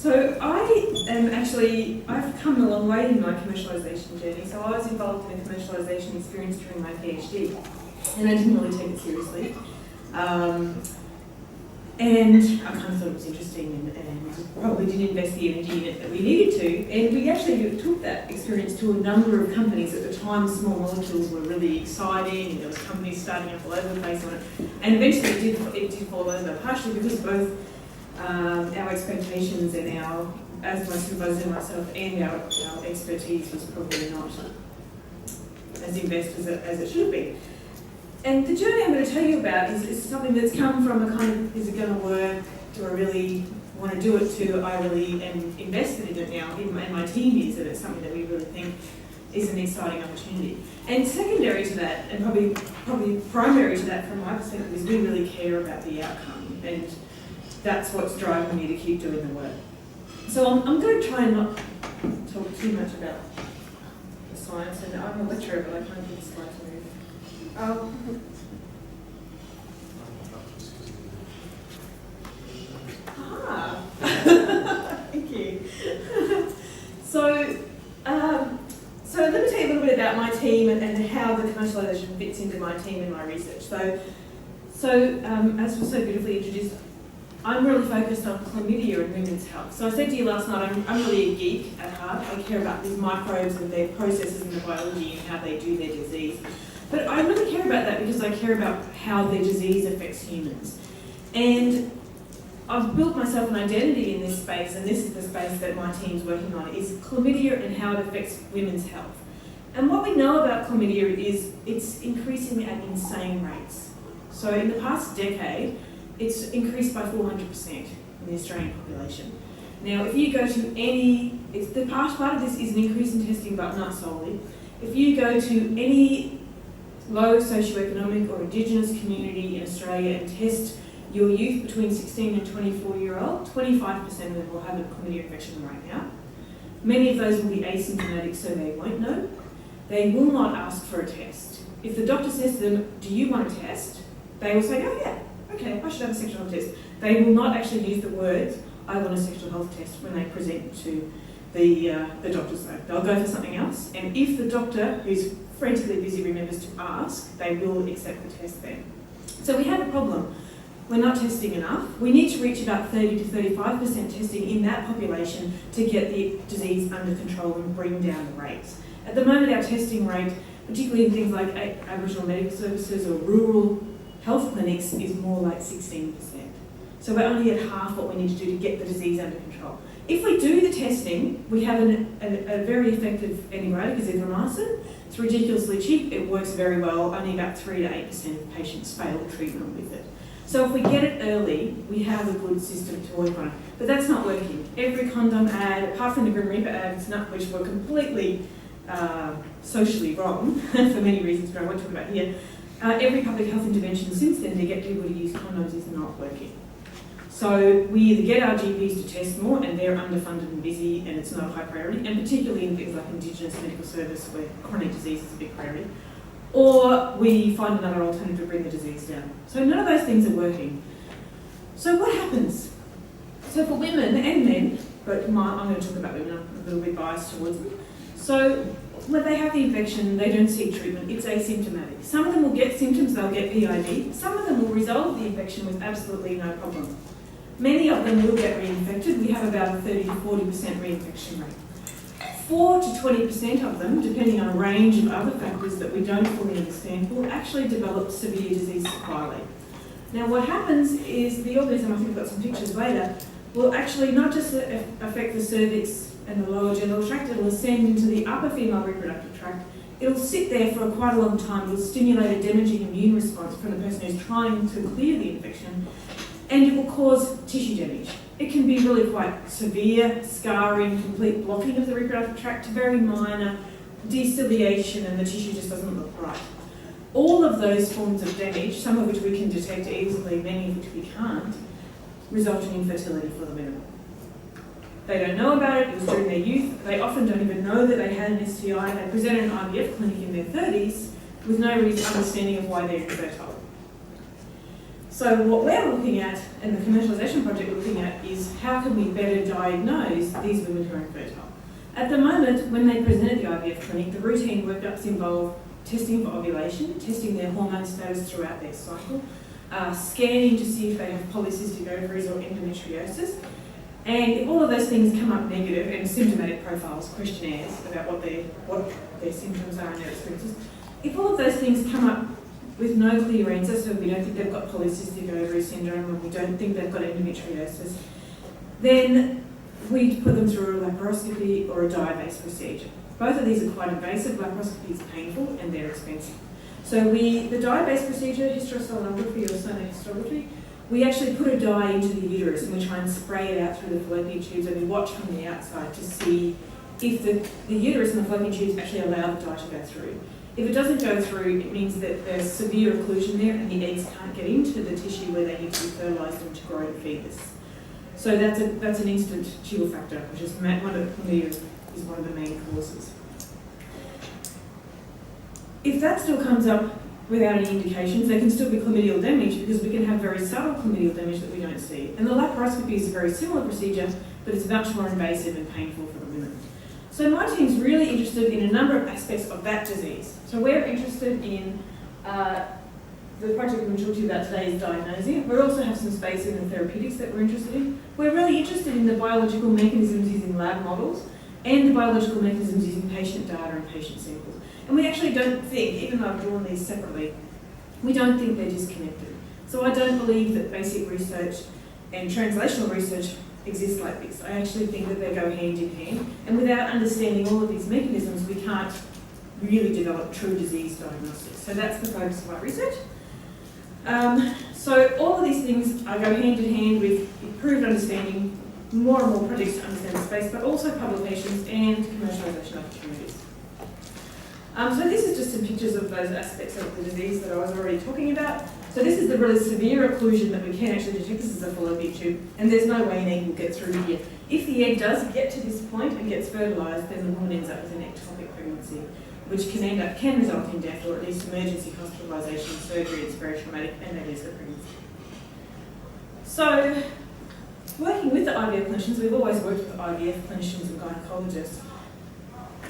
So I've come a long way in my commercialisation journey. So I was involved in a commercialisation experience during my PhD, and I didn't really take it seriously. And I kind of thought it was interesting and probably didn't invest the energy in it that we needed to. And we actually took that experience to a number of companies. At the time, small molecules were really exciting, and there was companies starting up all over the place on it. And eventually it did fall over, partially because both our expectations and as my supervisor and myself, and our expertise was probably not as invested as it should be. And the journey I'm going to tell you about is something that's come from a kind of, is it going to work? Do I really want to do it? To I really am invested in it now, and my team is, that it's something that we really think is an exciting opportunity. And secondary to that, and probably primary to that from my perspective, is we really care about the outcome, and that's what's driving me to keep doing the work. So I'm going to try and not talk too much about the science, and I'm a lecturer, but I can't get the slide to move. Oh. Ah. Thank you. So let me tell you a little bit about my team and how the commercialisation fits into my team and my research. So as was so beautifully introduced, I'm really focused on chlamydia and women's health. So I said to you last night, I'm really a geek at heart. I care about these microbes and their processes in the biology and how they do their disease. But I really care about that because I care about how their disease affects humans. And I've built myself an identity in this space, and this is the space that my team's working on, is chlamydia and how it affects women's health. And what we know about chlamydia is it's increasing at insane rates. So in the past decade, it's increased by 400% in the Australian population. Now, if you go to the part of this is an increase in testing, but not solely. If you go to any low socioeconomic or Indigenous community in Australia and test your youth between 16 and 24-year-old, 25% of them will have a chlamydia infection right now. Many of those will be asymptomatic, so they won't know. They will not ask for a test. If the doctor says to them, do you want a test? They will say, oh yeah, okay, I should have a sexual health test. They will not actually use the words, I want a sexual health test, when they present to the doctors though. They'll go for something else, and if the doctor, who's frantically busy, remembers to ask, they will accept the test then. So we have a problem. We're not testing enough. We need to reach about 30 to 35% testing in that population to get the disease under control and bring down the rates. At the moment, our testing rate, particularly in things like Aboriginal medical services or rural health clinics, is more like 16%. So we're only at half what we need to do to get the disease under control. If we do the testing, we have a very effective antibiotic, azithromycin. It's ridiculously cheap, it works very well, only about 3 to 8% of patients fail treatment with it. So if we get it early, we have a good system to work on. But that's not working. Every condom ad, apart from the Grim Reaper ads, which were completely socially wrong, for many reasons, but I won't talk about here, every public health intervention since then to get people to use condoms is not working. So we either get our GPs to test more, and they're underfunded and busy, and it's not a high priority, and particularly in things like Indigenous medical service where chronic disease is a big priority, or we find another alternative to bring the disease down. So none of those things are working. So what happens? So for women and men, but I'm going to talk about women, I'm a little bit biased towards them. So when they have the infection, they don't seek treatment, it's asymptomatic. Some of them will get symptoms, they'll get PID. Some of them will resolve the infection with absolutely no problem. Many of them will get reinfected. We have about a 30 to 40% reinfection rate. 4 to 20% of them, depending on a range of other factors that we don't fully understand, will actually develop severe disease sequelae. Now what happens is the organism, I think I've got some pictures later, will actually not just affect the cervix and the lower genital tract, it'll ascend into the upper female reproductive tract. It'll sit there for quite a long time. It'll stimulate a damaging immune response from the person who's trying to clear the infection, and it will cause tissue damage. It can be really quite severe, scarring, complete blocking of the reproductive tract, to very minor deciliation, and the tissue just doesn't look right. All of those forms of damage, some of which we can detect easily, many of which we can't, result in infertility for the women. They don't know about it was during their youth. They often don't even know that they had an STI. They present at an IVF clinic in their 30s with no real understanding of why they're infertile. So what we're looking at, and the commercialisation project we're looking at, is how can we better diagnose these women who are infertile. At the moment, when they present at the IVF clinic, the routine workups involve testing for ovulation, testing their hormone status throughout their cycle, scanning to see if they have polycystic ovaries or endometriosis. And if all of those things come up negative, and symptomatic profiles, questionnaires about what their symptoms are and their experiences, if all of those things come up with no clear answer, so we don't think they've got polycystic ovary syndrome or we don't think they've got endometriosis, then we put them through a laparoscopy or a dye-based procedure. Both of these are quite invasive. Laparoscopy is painful and they're expensive. So the dye-based procedure, hysterosonography or sonohysterography, we actually put a dye into the uterus and we try and spray it out through the fallopian tubes, and we watch from the outside to see if the uterus and the fallopian tubes actually allow the dye to go through. If it doesn't go through, it means that there's severe occlusion there and the eggs can't get into the tissue where they need to be fertilised and to grow the fetus. So that's an instant chill factor, which is one of the main causes. If that still comes up without any indications, there can still be chlamydial damage, because we can have very subtle chlamydial damage that we don't see. And the laparoscopy is a very similar procedure, but it's much more invasive and painful for the women. So my team's really interested in a number of aspects of that disease. So we're interested in, the project we're going to talk to you about today is diagnosing it. We also have some space in the therapeutics that we're interested in. We're really interested in the biological mechanisms using lab models and the biological mechanisms using patient data and patient samples. And we actually don't think, even though I've drawn these separately, we don't think they're disconnected. So I don't believe that basic research and translational research exist like this. I actually think that they go hand in hand. And without understanding all of these mechanisms, we can't really develop true disease diagnostics. So that's the focus of our research. So all of these things go hand in hand with improved understanding, more and more projects to understand the space, but also publications and commercialisation opportunities. So this is just some pictures of those aspects of the disease that I was already talking about. So this is the really severe occlusion that we can actually detect. This is a fallopian tube, and there's no way an egg will get through here. If the egg does get to this point and gets fertilised, then the woman ends up with an ectopic pregnancy, which can result in death or at least emergency hospitalisation, surgery. It's very traumatic, and that is the pregnancy. So, working with the IVF clinicians, we've always worked with IVF clinicians and gynecologists.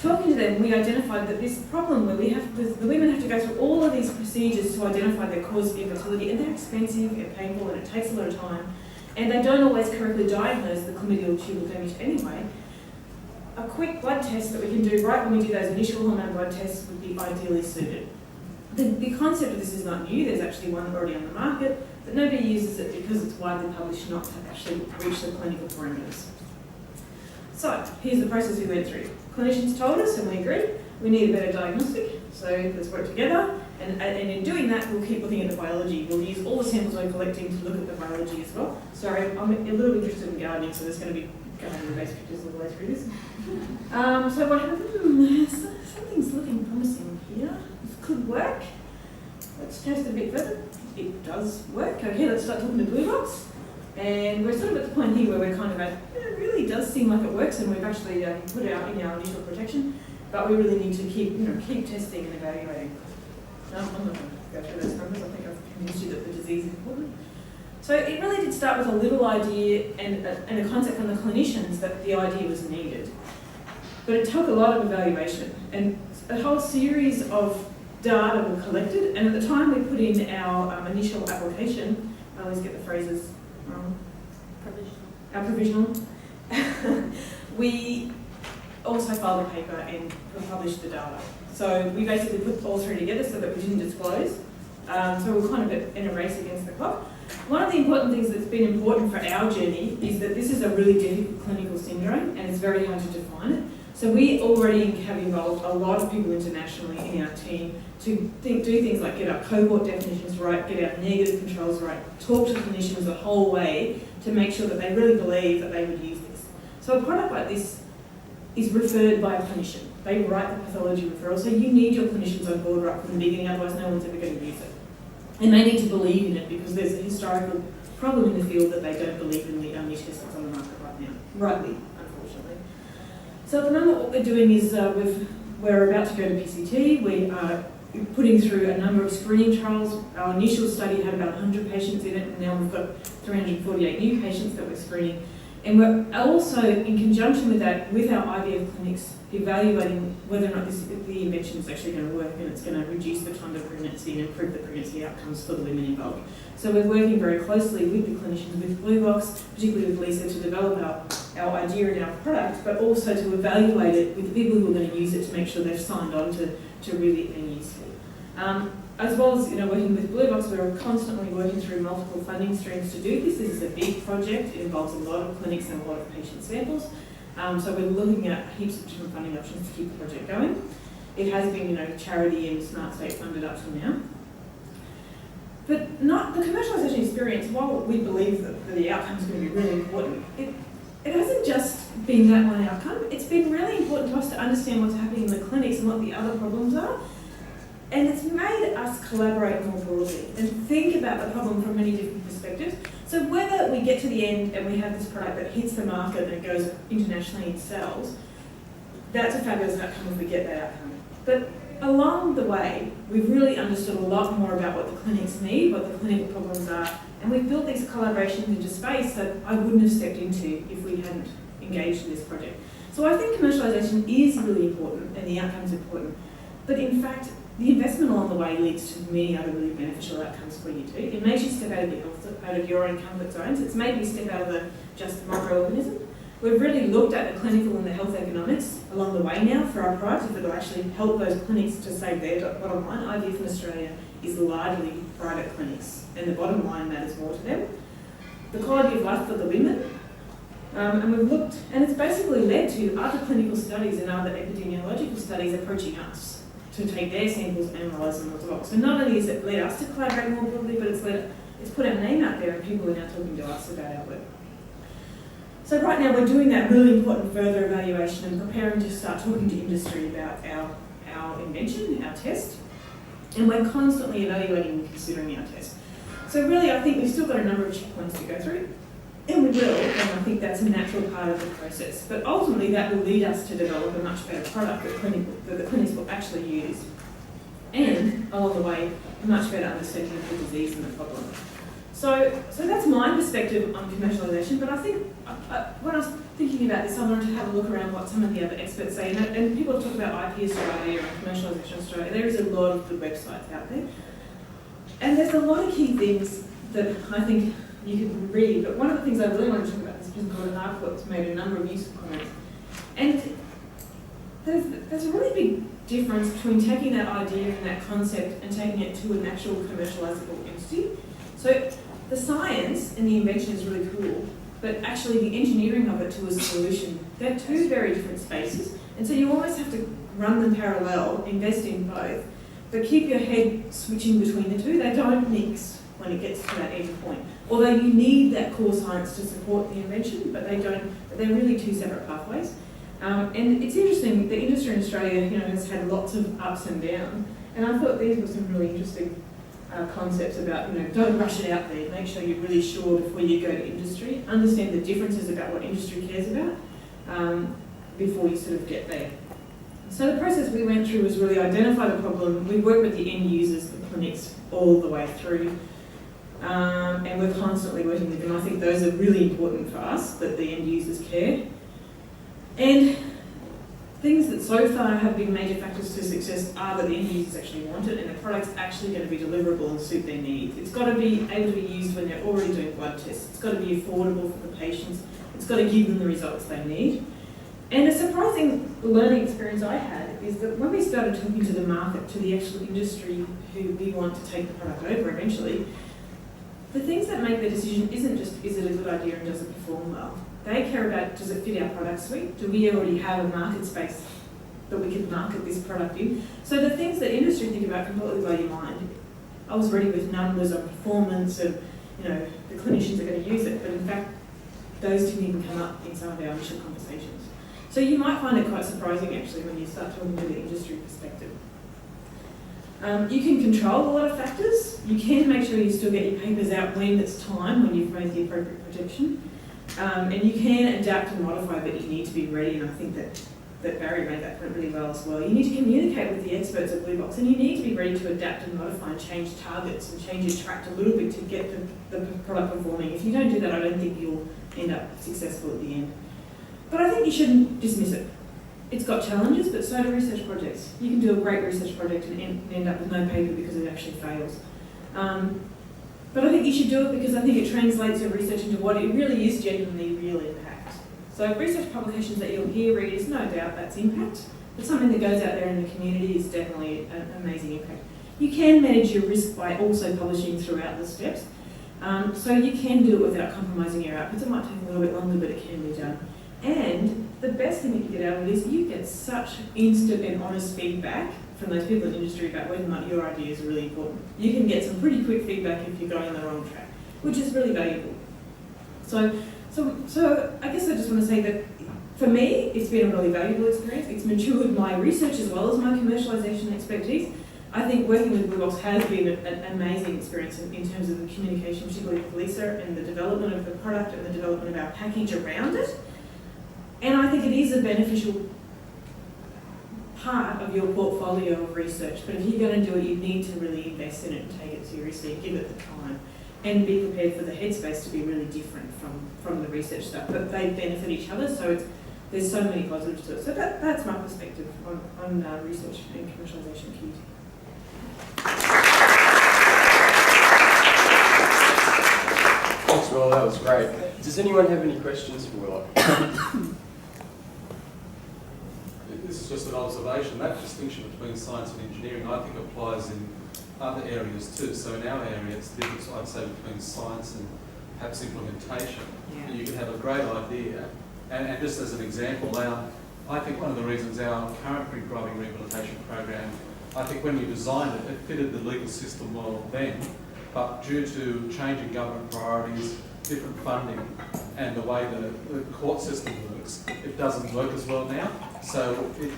Talking to them, we identified that this problem where the women have to go through all of these procedures to identify their cause of infertility, and they're expensive and painful and it takes a lot of time, and they don't always correctly diagnose the chlamydial tubal damage anyway. A quick blood test that we can do right when we do those initial hormone blood tests would be ideally suited. The concept of this is not new. There's actually one already on the market, but nobody uses it because it's widely published, not to actually reach the clinical parameters. So here's the process we went through. Clinicians told us, and we agreed, we need a better diagnostic, so let's work together. And in doing that, we'll keep looking at the biology. We'll use all the samples we're collecting to look at the biology as well. Sorry, I'm a little interested in gardening, so there's going to be gardening-based pictures all the way through this. So what happened? Something's looking promising here. This could work. Let's test a bit further. It does work. Okay, let's start talking to bluebox. And we're sort of at the point here where we're kind of at, it really does seem like it works, and we've actually put it out in our initial protection, but we really need to keep testing and evaluating. I'm not going to go through those numbers. I think I've convinced you that the disease is important. So it really did start with a little idea and a concept from the clinicians that the idea was needed. But it took a lot of evaluation, and a whole series of data were collected, and at the time we put in our initial application, I always get the phrases wrong, our provisional, we also filed a paper and published the data. So we basically put all three together so that we didn't disclose. So we're kind of in a race against the clock. One of the important things that's been important for our journey is that this is a really difficult clinical syndrome, and it's very hard to define it. So we already have involved a lot of people internationally in our team to do things like get our cohort definitions right, get our negative controls right, talk to clinicians the whole way to make sure that they really believe that they would use this. So a product like this is referred by a clinician. They write the pathology referral, so you need your clinicians on board right from the beginning, otherwise no one's ever going to use it. And they need to believe in it because there's a historical problem in the field that they don't believe in the only test that's on the market right now. Rightly, unfortunately. So at the moment what we're doing is we're about to go to PCT. We are putting through a number of screening trials. Our initial study had about 100 patients in it, and now we've got 348 new patients that we're screening. And we're also, in conjunction with that, with our IVF clinics, evaluating whether or not the invention is actually going to work and it's going to reduce the time to pregnancy and improve the pregnancy outcomes for the women involved. So we're working very closely with the clinicians, with bluebox, particularly with Lisa, to develop our idea and our product, but also to evaluate it with the people who are going to use it to make sure they've signed on to really being useful. As well as working with bluebox, we're constantly working through multiple funding streams to do this. This is a big project. It involves a lot of clinics and a lot of patient samples. So we're looking at heaps of different funding options to keep the project going. It has been, charity and Smart State funded up to now. But not the commercialisation experience, while we believe that the outcome is going to be really important, it hasn't just been that one outcome. It's been really important to us to understand what's happening in the clinics and what the other problems are. And it's made us collaborate more broadly and think about the problem from many different perspectives. So whether we get to the end and we have this product that hits the market and it goes internationally and sells, that's a fabulous outcome if we get that outcome. But along the way, we've really understood a lot more about what the clinics need, what the clinical problems are, and we've built these collaborations into space that I wouldn't have stepped into if we hadn't engaged in this project. So I think commercialisation is really important and the outcome's important. But in fact, the investment along the way leads to many other really beneficial outcomes for you too. It makes you step out of your own comfort zones. It's made me step out of the just microorganism. We've really looked at the clinical and the health economics along the way now for our product, if it'll actually help those clinics to save their bottom line. IVF in Australia is largely private clinics, and the bottom line matters more to them. The quality of life for the women, and we've looked, and it's basically led to other clinical studies and other epidemiological studies approaching us to take their samples and analyse them as well. So not only has it led us to collaborate more broadly, but it's put our name out there and people are now talking to us about our work. So right now we're doing that really important further evaluation and preparing to start talking to industry about our invention, our test, and we're constantly evaluating and considering our test. So really I think we've still got a number of checkpoints to go through, and we will, and I think that's a natural part of the process. But ultimately that will lead us to develop a much better product that the clinics will actually use, and along the way, a much better understanding of the disease and the problem. So that's my perspective on commercialisation, but I think when I was thinking about this, I wanted to have a look around what some of the other experts say, and people talk about IP Australia and Commercialisation Australia. There is a lot of good websites out there, and there's a lot of key things that I think you can read, but one of the things I really want to talk about is a person called Harcourt that's made a number of useful comments. And there's a really big difference between taking that idea and that concept and taking it to an actual commercialisable entity. So the science and the invention is really cool, but actually the engineering of it to a solution, they're two very different spaces. And so you almost have to run them parallel, invest in both, but keep your head switching between the two. They don't mix when it gets to that end point. Although you need that core science to support the invention, but they're really two separate pathways. And it's interesting, the industry in Australia, has had lots of ups and downs, and I thought these were some really interesting concepts about, don't rush it out there, make sure you're really sure before you go to industry, understand the differences about what industry cares about before you sort of get there. So the process we went through was really identify the problem. We worked with the end users, the clinics, all the way through. And we're constantly working with them. I think those are really important for us, that the end users care. And things that so far have been major factors to success are that the end users actually want it and the product's actually going to be deliverable and suit their needs. It's got to be able to be used when they're already doing blood tests. It's got to be affordable for the patients. It's got to give them the results they need. And a surprising learning experience I had is that when we started talking to the market, to the actual industry who we want to take the product over eventually, the things that make the decision isn't just, is it a good idea and does it perform well? They care about, does it fit our product suite? Do we already have a market space that we can market this product in? So the things that industry think about completely blow your mind. I was ready with numbers on performance and, the clinicians are going to use it, but in fact, those didn't even come up in some of our initial conversations. So you might find it quite surprising actually when you start talking to the industry perspective. You can control a lot of factors. You can make sure you still get your papers out when it's time, when you've made the appropriate projection. And you can adapt and modify, but you need to be ready, and I think that that Barry made that point really well as well. You need to communicate with the experts at bluebox, and you need to be ready to adapt and modify and change targets and change your tract a little bit to get the product performing. If you don't do that, I don't think you'll end up successful at the end. But I think you shouldn't dismiss it. It's got challenges, but so do research projects. You can do a great research project and end up with no paper because it actually fails. But I think you should do it because I think it translates your research into what it really is genuinely real impact. So research publications that you'll hear read is no doubt that's impact, but something that goes out there in the community is definitely an amazing impact. You can manage your risk by also publishing throughout the steps. So you can do it without compromising your outputs. It might take a little bit longer, but it can be done. And the best thing that you get out of it is you get such instant and honest feedback from those people in the industry about whether or not your ideas are really important. You can get some pretty quick feedback if you're going on the wrong track, which is really valuable. So I guess I just want to say that for me, it's been a really valuable experience. It's matured my research as well as my commercialisation expertise. I think working with bluebox has been an amazing experience in terms of the communication, particularly with Lisa, and the development of the product and the development of our package around it. And I think it is a beneficial part of your portfolio of research. But if you're going to do it, you need to really invest in it and take it seriously, give it the time, and be prepared for the headspace to be really different from the research stuff. But they benefit each other, so there's so many positives to it. So that's my perspective on research and commercialisation QUT. Thanks, Willa, that was great. Does anyone have any questions for Willa? This is just an observation. That distinction between science and engineering, I think, applies in other areas too. So in our area, it's the difference, I'd say, between science and perhaps implementation. Yeah. You can have a great idea, and just as an example, I think one of the reasons our current drink driving rehabilitation program, I think when we designed it, it fitted the legal system well then, but due to changing government priorities, different funding, and the way the court system works, it doesn't work as well now. So it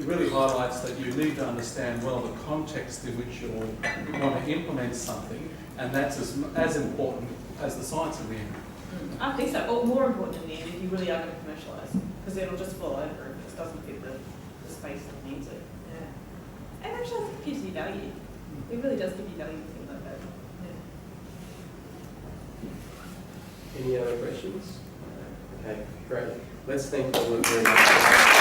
really highlights that you need to understand well the context in which you want to implement something, and that's as important as the science in the end. I think so, or more important in the end if you really are going to commercialise, because it'll just fall over if it just doesn't fit the space that needs it. Yeah. And actually, I think it gives you value. It really does give you value to things like that. Yeah. Any other questions? Okay, great. Let's thank Willa very much.